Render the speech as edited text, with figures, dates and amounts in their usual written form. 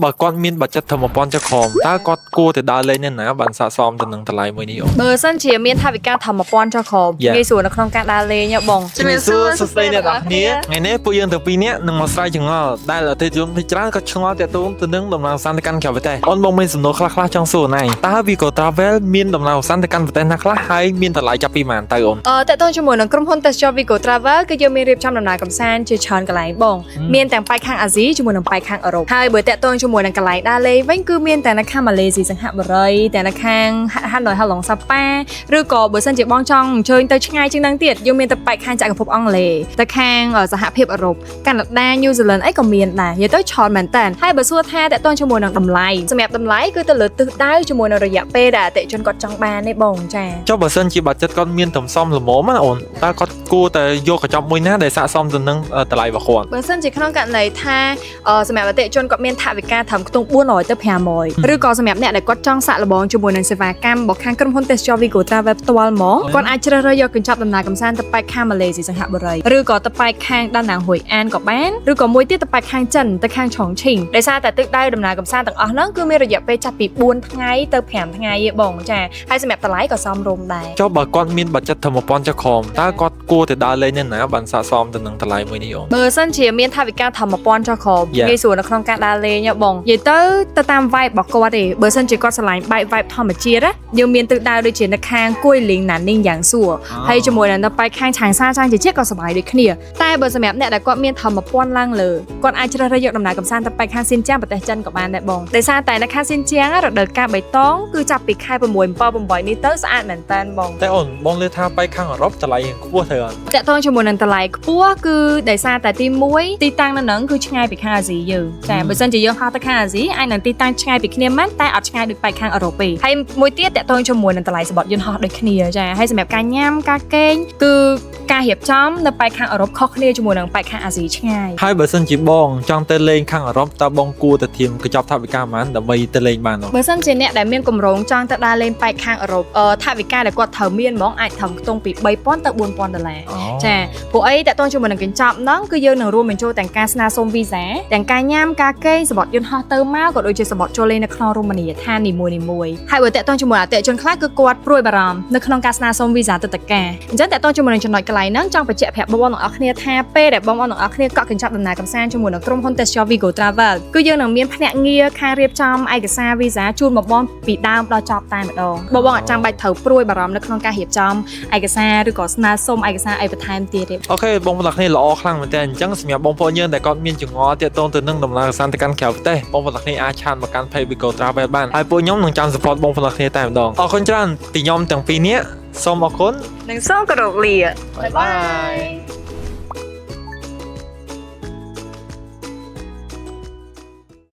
បើគាត់មានបច្ចិតធម្មព័ន្ធចក្រមតើគាត់គួរតែដើរលេងនៅណាបានស័ក្តិសមទៅនឹងតម្លៃមួយនេះអូនបើសិនជាមានថវិកាធម្មព័ន្ធចក្រមងាយស្រួលនៅក្នុងការដើរលេងបងជំរាបសួរសួស្តីអ្នកនរគ្នាថ្ងៃនេះពួកយើងទាំងពីរនាក់នឹងមកស្រាវជ្រាវចង្អល់ដែលអតិថិជនភាគច្រើនក៏ឆ្ងល់ទាក់ទងទៅនឹងដំណើរកម្សាន្តទៅកាន់ក្រៅប្រទេសអូនបងមានសំណួរខ្លះៗចង់សួរណៃតើ Vigo Travel មានដំណើរកម្សាន្តទៅកាន់ប្រទេសណាខ្លះហើយមានតម្លៃចាប់ពីប៉ុន្មានទៅអូនតើតើជាមួយនឹងក្រុមហ៊ុន ទេសចរ Vigo Travel គឺយើងមានរៀបចំដំណើរកម្សាន្តជាច្រើនកន្លែងបងមានទាំងប៉ែកខាងអាស៊ីជាមួយនឹងប៉ែកខាងអឺរ៉ុបហើយបើតើតើជាមួយនឹងកន្លែងដើរលេងវិញគឺមានតែនៅខាងម៉ាឡេស៊ីសិង្ហបុរីតែនៅខាងហាណូយហាឡុងសាប៉ាឬក៏បើសិនជាបងចង់អញ្ជើញទៅឆ្ងាយជាងហ្នឹងទៀតយើងមានទៅប៉ែកខាងចក្រភពអង់គ្លេសទៅខាងសហភាពអឺរ៉ុបកាណាដាញូហ្សេឡង់អីក៏មានដែរនិយាយទៅច្រើនមែនតើហើយបើសួរថាតើតើជាមួយនឹងតម្លៃសម្រាប់តម្លៃគឺទៅលើទិសដៅជាមួយនឹងរយៈពេលដែលអតិថិជនគាត់ចង់បានទេបងចាចុះបើសិនជាបាត់ចិត្តគាត់មានទំសំល្មមណាអូនតើគាត់គួរតែយកកញ្ចប់មួយណាដែលស័ក្តិសមទៅនឹងតម្លៃរបស់គាត់បើសិនជាក្នុងករណីថាសម្រាប់អតិថិជនគាត់មានថវិកាត្រឹមខ្ទង់400ទៅ500ឬក៏សម្រាប់អ្នកដែលគាត់ចង់សាក់លបងជាមួយនឹងសេវាកម្មរបស់ខាងក្រុមហ៊ុនទេសចរ Vigo Travel ផ្ទាល់ហ្មងគាត់អាចជ្រើសរើសយកកញ្ចប់ដំណើរកម្សាន្តទៅប៉ែកខាងម៉ាឡេស៊ីសិង្ហបុរីឬក៏ទៅប៉ែកខាងដាណាងហួយអានក៏បានឬក៏មួយទៀតទៅប៉ែកខាងចិនទៅខាងឆុងឈីងដោយសារតែទិសដៅដំណើរកម្សាន្តទាំងអស់ហ្នឹងគឺមានរយៈពេលចាប់ពី4ថ្ងៃទៅ5ថ្ងៃទេបងចាហើយសម្រាប់តម្លៃក៏សមរម្យដែរចុះបើគាត់មានបច្ចិតធម្មព័ន្ធចក្រមតើគាត់គួរតែដើរលេងនៅណាបានស័ក្តិសមទៅនឹងតម្លៃមួយនេះអូនបើសិនជាមានថវិកាធម្មព័ន្ធចក្រមងាយស្រួលនៅក្នុងការដើរលេងបងនិយាយទៅតាម vibe របស់គាត់ទេបើសិនជាគាត់ឆ្លាញ់ vibe ធម្មជាតិយើងមានទិសដៅដូចជានៅខាងគួយលីងណានីងយ៉ាងសួរហើយជាមួយនឹងនៅប៉ែកខាងឆាងសាចាងជាក៏សប្បាយដូចគ្នាតែបើសម្រាប់អ្នកដែលគាត់មានធម្មព័ន្ធឡើងលើគាត់អាចជ្រើសរើសយកដំណើរកម្សាន្តទៅប៉ែកខាងសៀនចាងប្រទេសចិនក៏បានដែរបងដោយសារតែនៅខាងសៀនចាងរដូវកាលបៃតងគឺចាប់ពីខែ6 7 8នេះទៅស្អាតមែនតើបងតែអូនបងលើថាប៉ែកខាងអឺរ៉ុបតម្លៃខ្ពស់ទៅអត់តើតើជាមួយនឹងតម្លៃខ្ពស់គឺដោយសារតែទី1ទីតាំងនៅនឹងគឺឆ្ងាយពីខាងអាស៊ីយើងចាបើសិនជាយើងហោះទៅខាងអាស៊ីអាចនឹងទីតាំងឆ្ងាយពីគ្នាមែនតែអត់ឆ្ងាយដូចប៉ែកខាងអឺរ៉ុបទេហើយមួយទៀតតើតើជាមួយនឹងតម្លៃសម្បត្តិយន្តហោះដូចគ្នាចាហើយសម្រាប់ការញ៉ាំការគេងគឺការរៀបចំនៅប៉ែកខាងអឺរ៉ុបខុសគ្នាជាមួយនឹងប៉ែកខាងអាស៊ីឆ្ងាយហើយបើសិនជាបងចង់ទៅលេងខាងអឺរ៉ុបតើបងគួរទៅធៀមកញ្ចប់ថវិកាប៉ុន្មានដើម្បីទៅលេងបានអត់បើសិនជាអ្នកដែលមានកម្រងចង់ទៅដើរលេងប៉ែកខាងអឺរ៉ុបថវិកាដែលគាត់ត្រូវមានហ្មងអាចត្រឹមខ្ទង់ពី$3000ទៅ$4000ចាព្រោះអីតើតើជាមួយនឹងកញ្ចប់ហ្នឹងគឺយើងនឹងរួមបញ្ចូលទាំងការស្នើសុំវីសាទាំងការញ៉ាំការគេងសម្បត្តិយន្តហោះទៅមកក៏ដូចជាសម្បត្តិចូលលេងនៅក្នុងរមណីយដ្ឋាននីមួយៗហើយបើតើតើជាមួយអតិថិជនខ្លះគឺគាត់ព្រួយបារម្ភនៅក្នុងការស្នើសុំវីសាទៅតការអញ្ចឹងតើតើជាមួយនឹងចំណុចកន្លែងហ្នឹងចង់បញ្ជាក់ប្រាប់បងប្អូនទាំងអស់គ្នាថាពេលដែលបងប្អូនទាំងអស់គ្នាកក់កញ្ចប់ដំណើរកម្សាន្តជាមួយនឹងក្រុមហ៊ុនទេសចរ Vigo Travel គឺយើងនឹងមានភ្នាក់ងារខាងរៀបចំឯកសារវីសាជូនបងប្អូនពីដើមដល់ចប់តែម្ដងបងប្អូនអត់ចាំបាច់ត្រូវព្រួយបារម្ភនៅក្នុងការរៀបចំឯកសារឬក៏ស្នើសុំឯកសារអីបន្ថែមទៀតទេអូខេបងប្អូនទាំងគ្នាល្អខ្លាំងមែនតើអញ្ចឹងសម្រាប់បងប្អូនយើងដែលគាត់មានចង្អល់ទាក់ទងទៅនឹងដំណើរកម្សាន្តទៅកាន់ក្រៅប្រទេសបងប្អូនទាំងគ្នាអាចឆាតមកកាន់ Page Vigo Travel បានហើយពួកខ្ញុំនឹងចាំ support បងប្អូនទាំងគ្នាតែម្ដងអរគុណច្រើនពីខ្ញុំទាំងពីរនាក់សូមអរគុណនិងសូមគោរពលាបាយបាយ